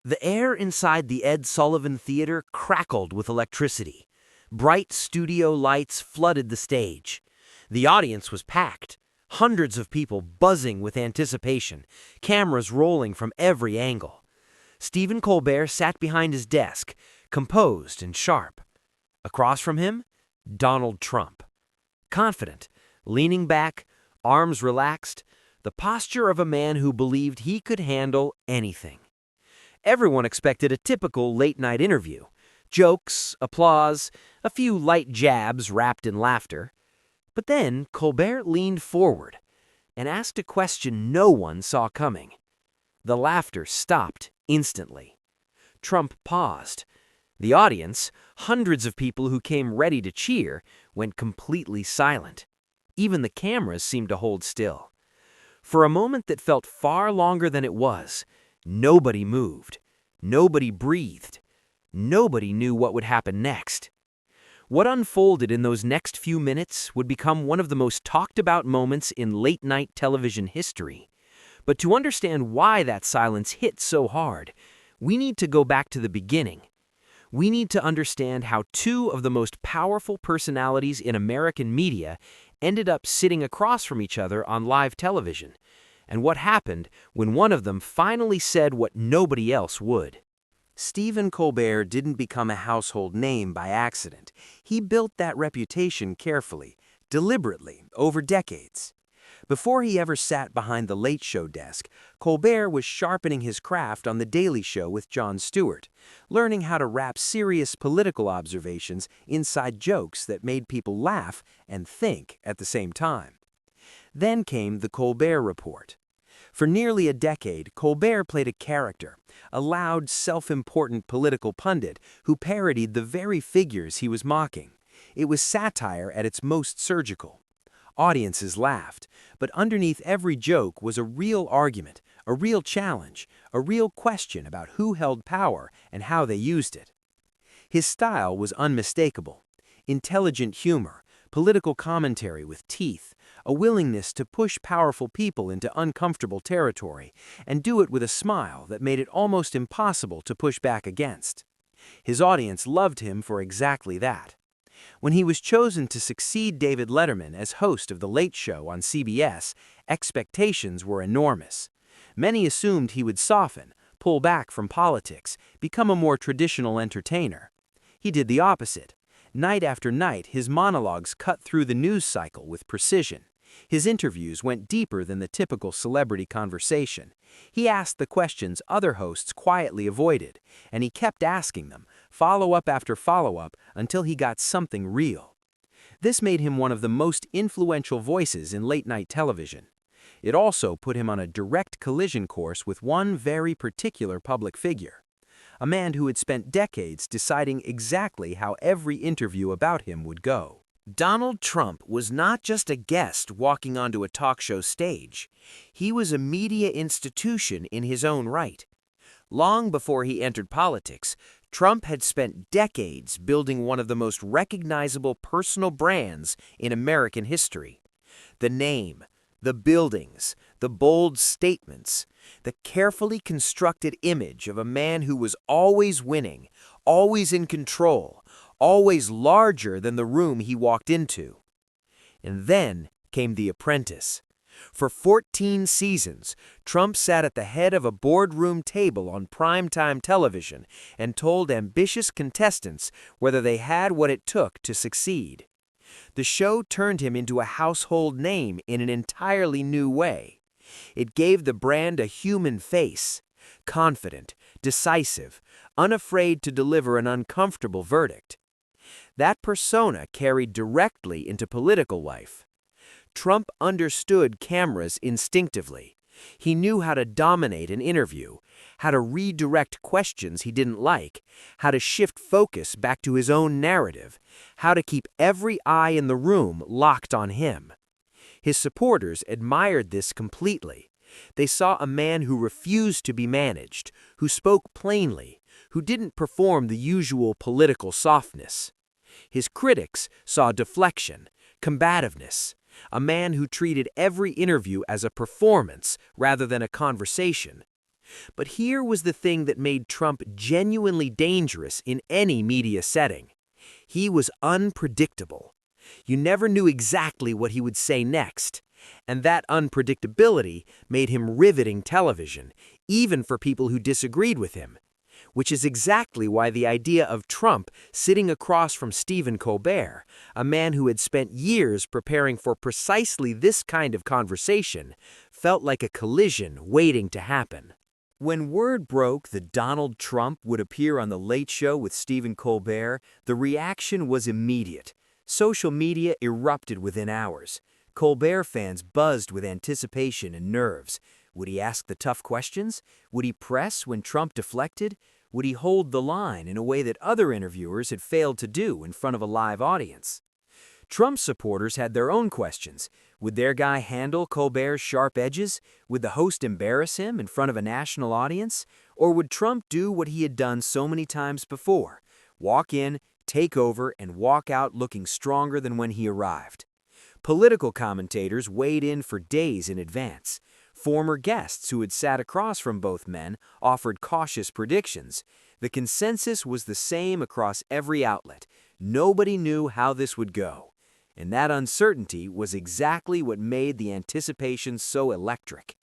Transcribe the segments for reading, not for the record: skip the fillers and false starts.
The air inside the Ed Sullivan Theater crackled with electricity. Bright studio lights flooded the stage. The audience was packed, hundreds of people buzzing with anticipation, cameras rolling from every angle. Stephen Colbert sat behind his desk, composed and sharp. Across from him, Donald Trump. Confident, leaning back, arms relaxed, the posture of a man who believed he could handle anything. Everyone expected a typical late-night interview. Jokes, applause, a few light jabs wrapped in laughter. But then Colbert leaned forward and asked a question no one saw coming. The laughter stopped instantly. Trump paused. The audience, hundreds of people who came ready to cheer, went completely silent. Even the cameras seemed to hold still. For a moment that felt far longer than it was, nobody moved. Nobody breathed. Nobody knew what would happen next. What unfolded in those next few minutes would become one of the most talked about moments in late-night television history. But to understand why that silence hit so hard, we need to go back to the beginning. We need to understand how two of the most powerful personalities in American media ended up sitting across from each other on live television, and what happened when one of them finally said what nobody else would. Stephen Colbert didn't become a household name by accident. He built that reputation carefully, deliberately, over decades. Before he ever sat behind the Late Show desk, Colbert was sharpening his craft on The Daily Show with Jon Stewart, learning how to wrap serious political observations inside jokes that made people laugh and think at the same time. Then came The Colbert Report. For nearly a decade, Colbert played a character, a loud, self-important political pundit who parodied the very figures he was mocking. It was satire at its most surgical. Audiences laughed, but underneath every joke was a real argument, a real challenge, a real question about who held power and how they used it. His style was unmistakable. Intelligent humor, political commentary with teeth, a willingness to push powerful people into uncomfortable territory, and do it with a smile that made it almost impossible to push back against. His audience loved him for exactly that. When he was chosen to succeed David Letterman as host of The Late Show on CBS, expectations were enormous. Many assumed he would soften, pull back from politics, become a more traditional entertainer. He did the opposite. Night after night, his monologues cut through the news cycle with precision. His interviews went deeper than the typical celebrity conversation. He asked the questions other hosts quietly avoided, and he kept asking them, follow-up after follow-up, until he got something real. This made him one of the most influential voices in late-night television. It also put him on a direct collision course with one very particular public figure, a man who had spent decades deciding exactly how every interview about him would go. Donald Trump was not just a guest walking onto a talk show stage. He was a media institution in his own right. Long before he entered politics, Trump had spent decades building one of the most recognizable personal brands in American history. The name, the buildings, the bold statements, the carefully constructed image of a man who was always winning, always in control, always larger than the room he walked into. And then came The Apprentice. For 14 seasons, Trump sat at the head of a boardroom table on primetime television and told ambitious contestants whether they had what it took to succeed. The show turned him into a household name in an entirely new way. It gave the brand a human face, confident, decisive, unafraid to deliver an uncomfortable verdict. That persona carried directly into political life. Trump understood cameras instinctively. He knew how to dominate an interview, how to redirect questions he didn't like, how to shift focus back to his own narrative, how to keep every eye in the room locked on him. His supporters admired this completely. They saw a man who refused to be managed, who spoke plainly, who didn't perform the usual political softness. His critics saw deflection, combativeness, a man who treated every interview as a performance rather than a conversation. But here was the thing that made Trump genuinely dangerous in any media setting. He was unpredictable. You never knew exactly what he would say next. And that unpredictability made him riveting television, even for people who disagreed with him. Which is exactly why the idea of Trump sitting across from Stephen Colbert, a man who had spent years preparing for precisely this kind of conversation, felt like a collision waiting to happen. When word broke that Donald Trump would appear on The Late Show with Stephen Colbert, the reaction was immediate. Social media erupted within hours. Colbert fans buzzed with anticipation and nerves. Would he ask the tough questions? Would he press when Trump deflected? Would he hold the line in a way that other interviewers had failed to do in front of a live audience? Trump supporters had their own questions. Would their guy handle Colbert's sharp edges? Would the host embarrass him in front of a national audience? Or would Trump do what he had done so many times before? Walk in, take over, and walk out looking stronger than when he arrived. Political commentators weighed in for days in advance. Former guests who had sat across from both men offered cautious predictions. The consensus was the same across every outlet. Nobody knew how this would go. And that uncertainty was exactly what made the anticipation so electric.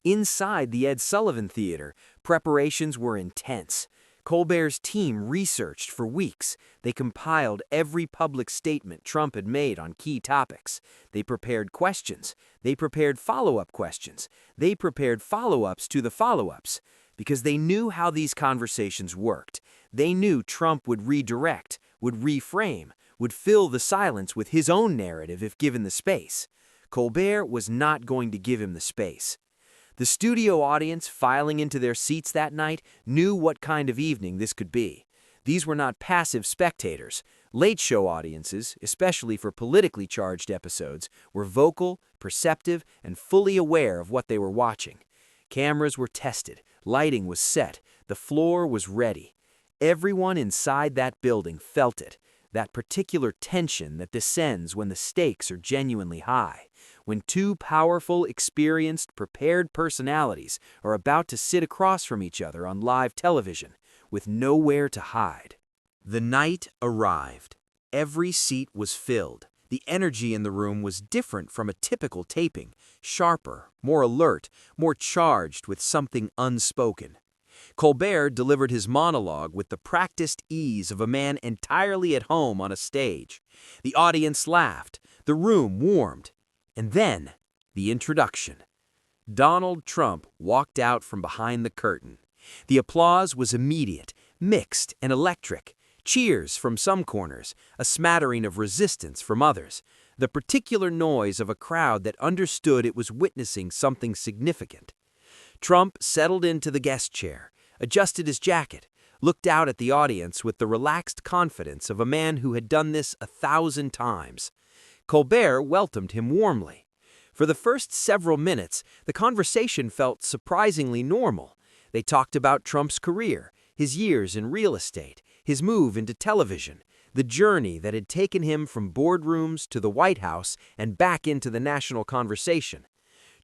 Inside the Ed Sullivan Theater, preparations were intense. Colbert's team researched for weeks. They compiled every public statement Trump had made on key topics. They prepared questions. They prepared follow-up questions. They prepared follow-ups to the follow-ups. Because they knew how these conversations worked. They knew Trump would redirect, would reframe, would fill the silence with his own narrative if given the space. Colbert was not going to give him the space. The studio audience filing into their seats that night knew what kind of evening this could be. These were not passive spectators. Late show audiences, especially for politically charged episodes, were vocal, perceptive, and fully aware of what they were watching. Cameras were tested, lighting was set, the floor was ready. Everyone inside that building felt it, that particular tension that descends when the stakes are genuinely high. When two powerful, experienced, prepared personalities are about to sit across from each other on live television, with nowhere to hide. The night arrived. Every seat was filled. The energy in the room was different from a typical taping, sharper, more alert, more charged with something unspoken. Colbert delivered his monologue with the practiced ease of a man entirely at home on a stage. The audience laughed. The room warmed. And then, the introduction. Donald Trump walked out from behind the curtain. The applause was immediate, mixed, and electric. Cheers from some corners, a smattering of resistance from others. The particular noise of a crowd that understood it was witnessing something significant. Trump settled into the guest chair, adjusted his jacket, looked out at the audience with the relaxed confidence of a man who had done this 1,000 times. Colbert welcomed him warmly. For the first several minutes, the conversation felt surprisingly normal. They talked about Trump's career, his years in real estate, his move into television, the journey that had taken him from boardrooms to the White House and back into the national conversation.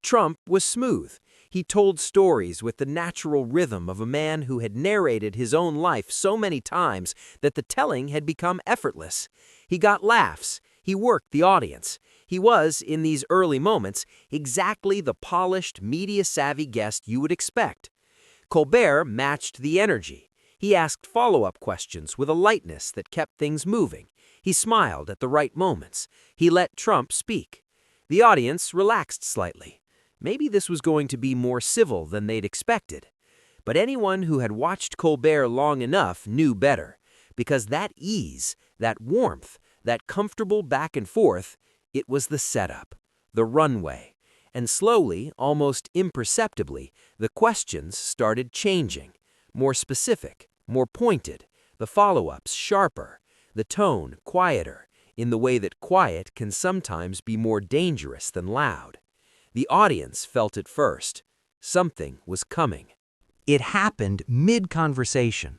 Trump was smooth. He told stories with the natural rhythm of a man who had narrated his own life so many times that the telling had become effortless. He got laughs. He worked the audience. He was, in these early moments, exactly the polished, media-savvy guest you would expect. Colbert matched the energy. He asked follow-up questions with a lightness that kept things moving. He smiled at the right moments. He let Trump speak. The audience relaxed slightly. Maybe this was going to be more civil than they'd expected. But anyone who had watched Colbert long enough knew better, because that ease, that warmth, that comfortable back and forth, it was the setup, the runway. And slowly, almost imperceptibly, the questions started changing. More specific, more pointed, the follow-ups sharper, the tone quieter, in the way that quiet can sometimes be more dangerous than loud. The audience felt it first. Something was coming. It happened mid-conversation.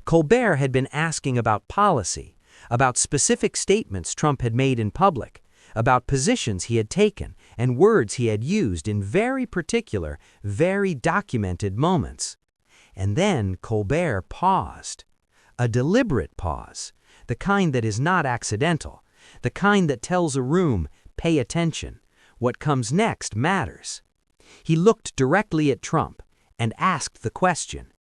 Colbert had been asking about policy, about specific statements Trump had made in public, about positions he had taken and words he had used in very particular, very documented moments. And then Colbert paused. A deliberate pause, the kind that is not accidental, the kind that tells a room, pay attention, what comes next matters. He looked directly at Trump and asked the question.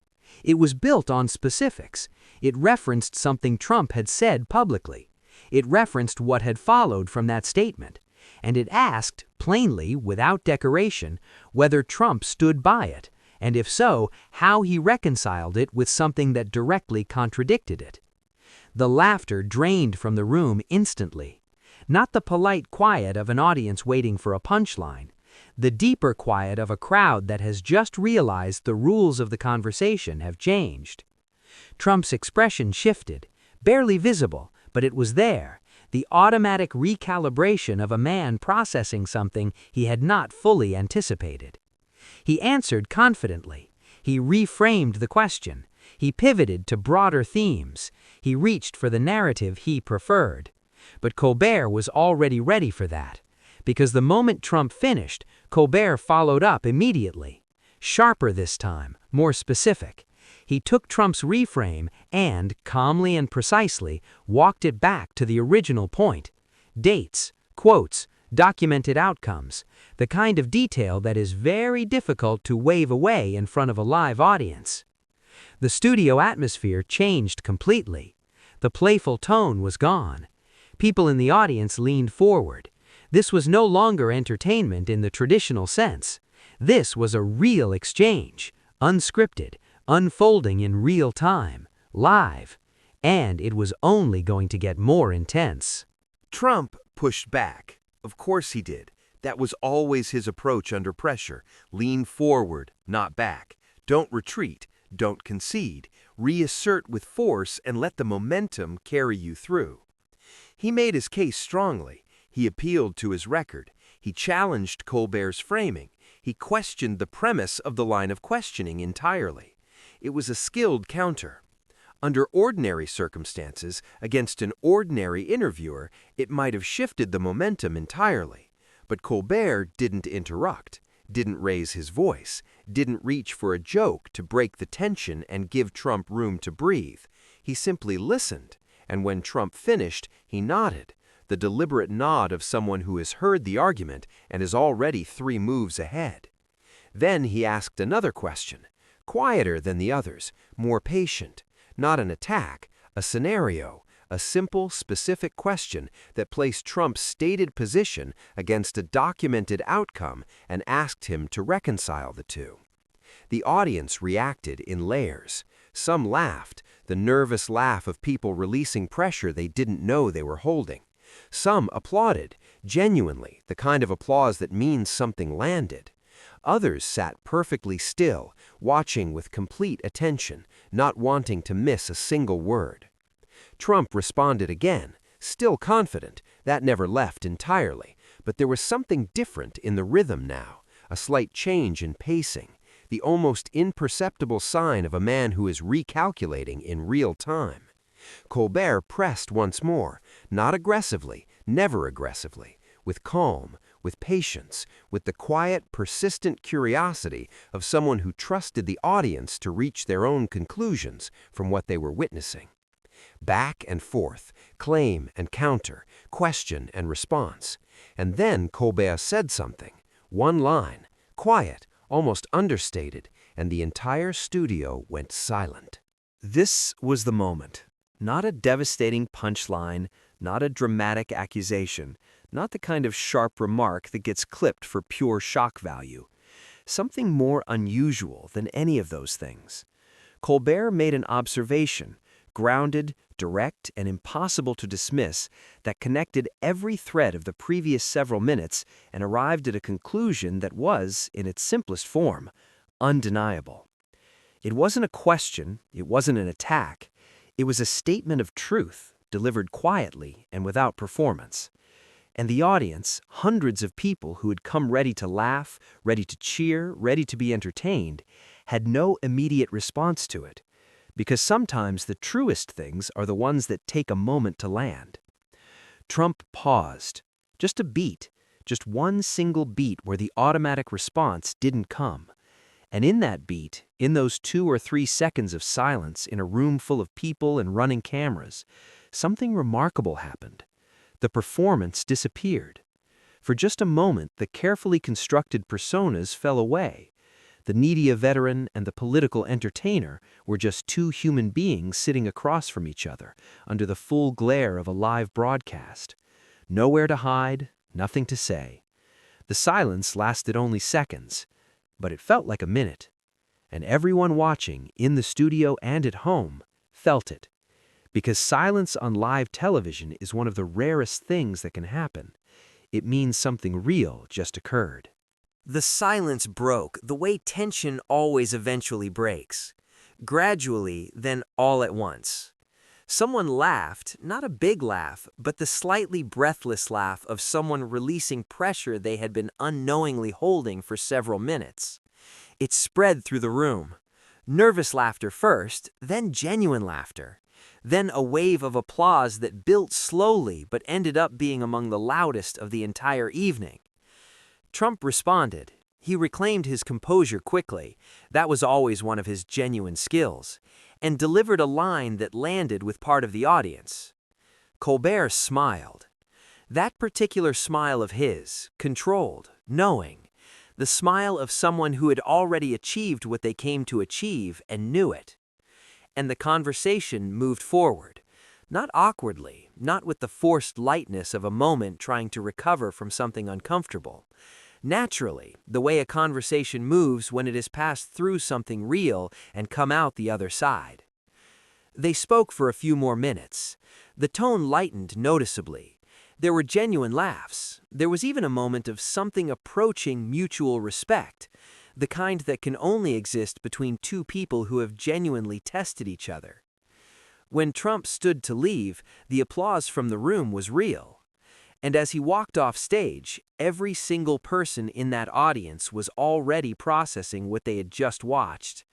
It was built on specifics. It referenced something Trump had said publicly. It referenced what had followed from that statement. And it asked, plainly, without decoration, whether Trump stood by it, and if so, how he reconciled it with something that directly contradicted it. The laughter drained from the room instantly. Not the polite quiet of an audience waiting for a punchline. The deeper quiet of a crowd that has just realized the rules of the conversation have changed. Trump's expression shifted, barely visible, but it was there, the automatic recalibration of a man processing something he had not fully anticipated. He answered confidently. He reframed the question. He pivoted to broader themes. He reached for the narrative he preferred. But Colbert was already ready for that, because the moment Trump finished, Colbert followed up immediately. Sharper this time, more specific. He took Trump's reframe and, calmly and precisely, walked it back to the original point. Dates, quotes, documented outcomes, the kind of detail that is very difficult to wave away in front of a live audience. The studio atmosphere changed completely. The playful tone was gone. People in the audience leaned forward. This was no longer entertainment in the traditional sense. This was a real exchange, unscripted, unfolding in real time, live, and it was only going to get more intense. Trump pushed back. Of course he did. That was always his approach under pressure. Lean forward, not back. Don't retreat, don't concede. Reassert with force and let the momentum carry you through. He made his case strongly. He appealed to his record. He challenged Colbert's framing. He questioned the premise of the line of questioning entirely. It was a skilled counter. Under ordinary circumstances, against an ordinary interviewer, it might have shifted the momentum entirely. But Colbert didn't interrupt, didn't raise his voice, didn't reach for a joke to break the tension and give Trump room to breathe. He simply listened, and when Trump finished, he nodded, the deliberate nod of someone who has heard the argument and is already 3 moves ahead. Then he asked another question, quieter than the others, more patient, not an attack, a scenario, a simple, specific question that placed Trump's stated position against a documented outcome and asked him to reconcile the two. The audience reacted in layers. Some laughed, the nervous laugh of people releasing pressure they didn't know they were holding. Some applauded, genuinely, the kind of applause that means something landed. Others sat perfectly still, watching with complete attention, not wanting to miss a single word. Trump responded again, still confident, that never left entirely, but there was something different in the rhythm now, a slight change in pacing, the almost imperceptible sign of a man who is recalculating in real time. Colbert pressed once more, not aggressively, never aggressively, with calm, with patience, with the quiet, persistent curiosity of someone who trusted the audience to reach their own conclusions from what they were witnessing. Back and forth, claim and counter, question and response. And then Colbert said something, one line, quiet, almost understated, and the entire studio went silent. This was the moment. Not a devastating punchline, not a dramatic accusation, not the kind of sharp remark that gets clipped for pure shock value. Something more unusual than any of those things. Colbert made an observation, grounded, direct, and impossible to dismiss, that connected every thread of the previous several minutes and arrived at a conclusion that was, in its simplest form, undeniable. It wasn't a question, it wasn't an attack. It was a statement of truth, delivered quietly and without performance. And the audience, hundreds of people who had come ready to laugh, ready to cheer, ready to be entertained, had no immediate response to it. Because sometimes the truest things are the ones that take a moment to land. Trump paused, Just a beat, just one single beat where the automatic response didn't come. And in that beat, in those 2 or 3 seconds of silence in a room full of people and running cameras, something remarkable happened. The performance disappeared. For just a moment, the carefully constructed personas fell away. The media veteran and the political entertainer were just 2 human beings sitting across from each other under the full glare of a live broadcast. Nowhere to hide, nothing to say. The silence lasted only seconds, but it felt like a minute. And everyone watching, in the studio and at home, felt it. Because silence on live television is one of the rarest things that can happen. It means something real just occurred. The silence broke the way tension always eventually breaks. Gradually, then all at once. Someone laughed, not a big laugh, but the slightly breathless laugh of someone releasing pressure they had been unknowingly holding for several minutes. It spread through the room. Nervous laughter first, then genuine laughter. Then a wave of applause that built slowly but ended up being among the loudest of the entire evening. Trump responded. He reclaimed his composure quickly. That was always one of his genuine skills. And delivered a line that landed with part of the audience. Colbert smiled. That particular smile of his, controlled, knowing. The smile of someone who had already achieved what they came to achieve and knew it. And the conversation moved forward. Not awkwardly, not with the forced lightness of a moment trying to recover from something uncomfortable. Naturally, the way a conversation moves when it has passed through something real and come out the other side. They spoke for a few more minutes. The tone lightened noticeably. There were genuine laughs. There was even a moment of something approaching mutual respect, the kind that can only exist between 2 people who have genuinely tested each other. When Trump stood to leave, the applause from the room was real. And as he walked off stage, every single person in that audience was already processing what they had just watched.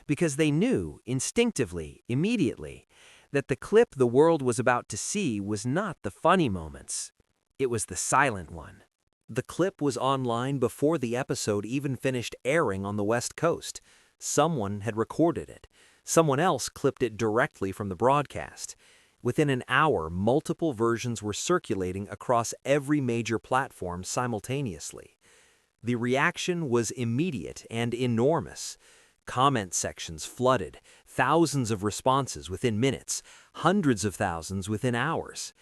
Because they knew, instinctively, immediately, that the clip the world was about to see was not the funny moments. It was the silent one. The clip was online before the episode even finished airing on the West Coast. Someone had recorded it. Someone else clipped it directly from the broadcast. Within an hour, multiple versions were circulating across every major platform simultaneously. The reaction was immediate and enormous. Comment sections flooded, thousands of responses within minutes, hundreds of thousands within hours.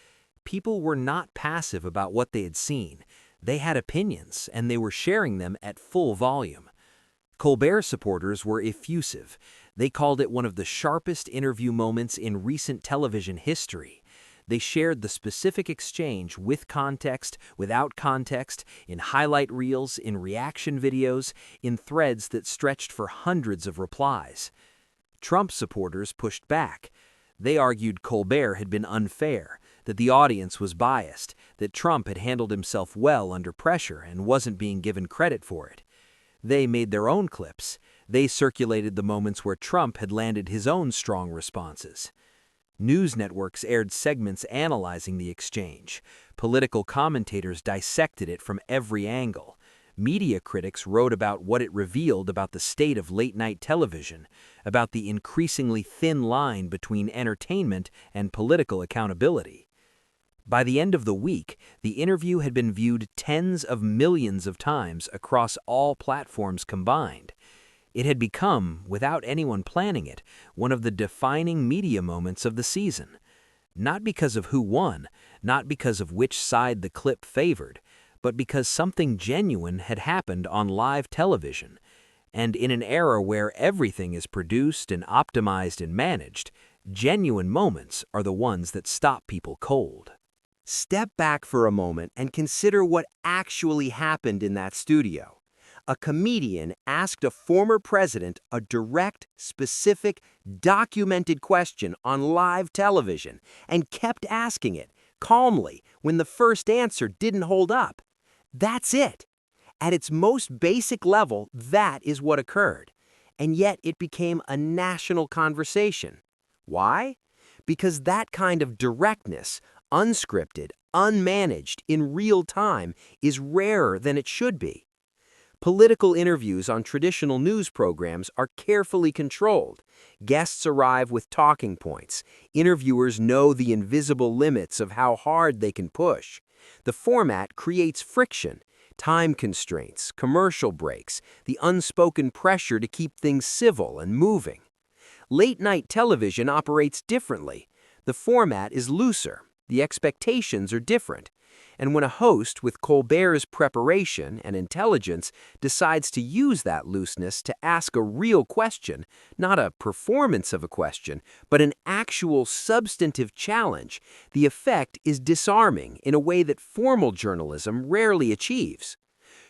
People were not passive about what they had seen. They had opinions, and they were sharing them at full volume. Colbert supporters were effusive. They called it one of the sharpest interview moments in recent television history. They shared the specific exchange with context, without context, in highlight reels, in reaction videos, in threads that stretched for hundreds of replies. Trump supporters pushed back. They argued Colbert had been unfair, that the audience was biased, that Trump had handled himself well under pressure and wasn't being given credit for it. They made their own clips. They circulated the moments where Trump had landed his own strong responses. News networks aired segments analyzing the exchange. Political commentators dissected it from every angle. Media critics wrote about what it revealed about the state of late-night television, about the increasingly thin line between entertainment and political accountability. By the end of the week, the interview had been viewed tens of millions of times across all platforms combined. It had become, without anyone planning it, one of the defining media moments of the season. Not because of who won, not because of which side the clip favored, but because something genuine had happened on live television. And in an era where everything is produced and optimized and managed, genuine moments are the ones that stop people cold. Step back for a moment and consider what actually happened in that studio. A comedian asked a former president a direct, specific, documented question on live television and kept asking it, calmly, when the first answer didn't hold up. That's it. At its most basic level, that is what occurred. And yet it became a national conversation. Why? Because that kind of directness, unscripted, unmanaged, in real time, is rarer than it should be. Political interviews on traditional news programs are carefully controlled. Guests arrive with talking points. Interviewers know the invisible limits of how hard they can push. The format creates friction, time constraints, commercial breaks, the unspoken pressure to keep things civil and moving. Late-night television operates differently. The format is looser. The expectations are different. And when a host with Colbert's preparation and intelligence decides to use that looseness to ask a real question, not a performance of a question, but an actual substantive challenge, the effect is disarming in a way that formal journalism rarely achieves.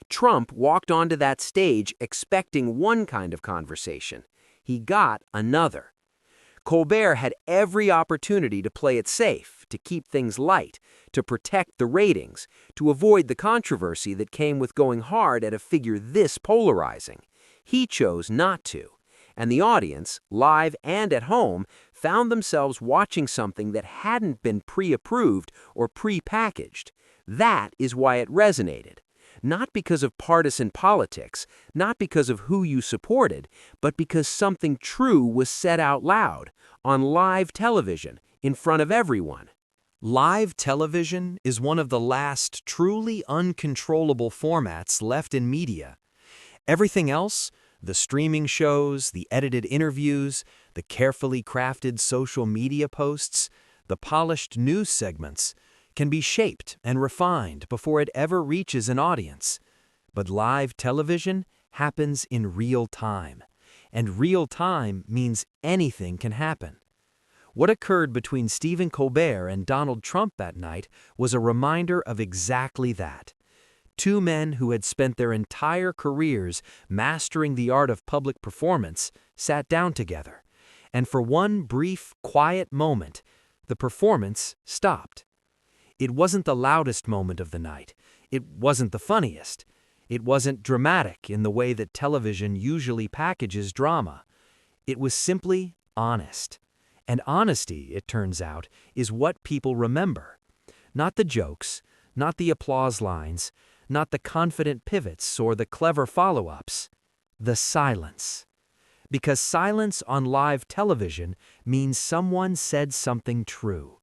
Trump walked onto that stage expecting one kind of conversation. He got another. Colbert had every opportunity to play it safe, to keep things light, to protect the ratings, to avoid the controversy that came with going hard at a figure this polarizing. He chose not to, and the audience, live and at home, found themselves watching something that hadn't been pre-approved or pre-packaged. That is why it resonated. Not because of partisan politics, not because of who you supported, but because something true was said out loud, on live television, in front of everyone. Live television is one of the last truly uncontrollable formats left in media. Everything else, the streaming shows, the edited interviews, the carefully crafted social media posts, the polished news segments, can be shaped and refined before it ever reaches an audience. But live television happens in real time, and real time means anything can happen. What occurred between Stephen Colbert and Donald Trump that night was a reminder of exactly that. Two men who had spent their entire careers mastering the art of public performance sat down together, and for one brief, quiet moment, the performance stopped. It wasn't the loudest moment of the night. It wasn't the funniest. It wasn't dramatic in the way that television usually packages drama. It was simply honest. And honesty, it turns out, is what people remember. Not the jokes, not the applause lines, not the confident pivots or the clever follow-ups. The silence. Because silence on live television means someone said something true.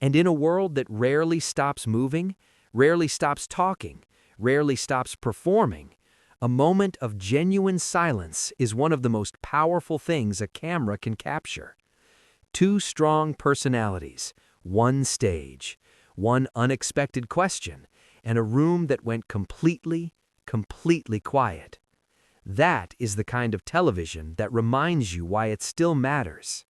And in a world that rarely stops moving, rarely stops talking, rarely stops performing, a moment of genuine silence is one of the most powerful things a camera can capture. Two strong personalities, one stage, one unexpected question, and a room that went completely quiet. That is the kind of television that reminds you why it still matters.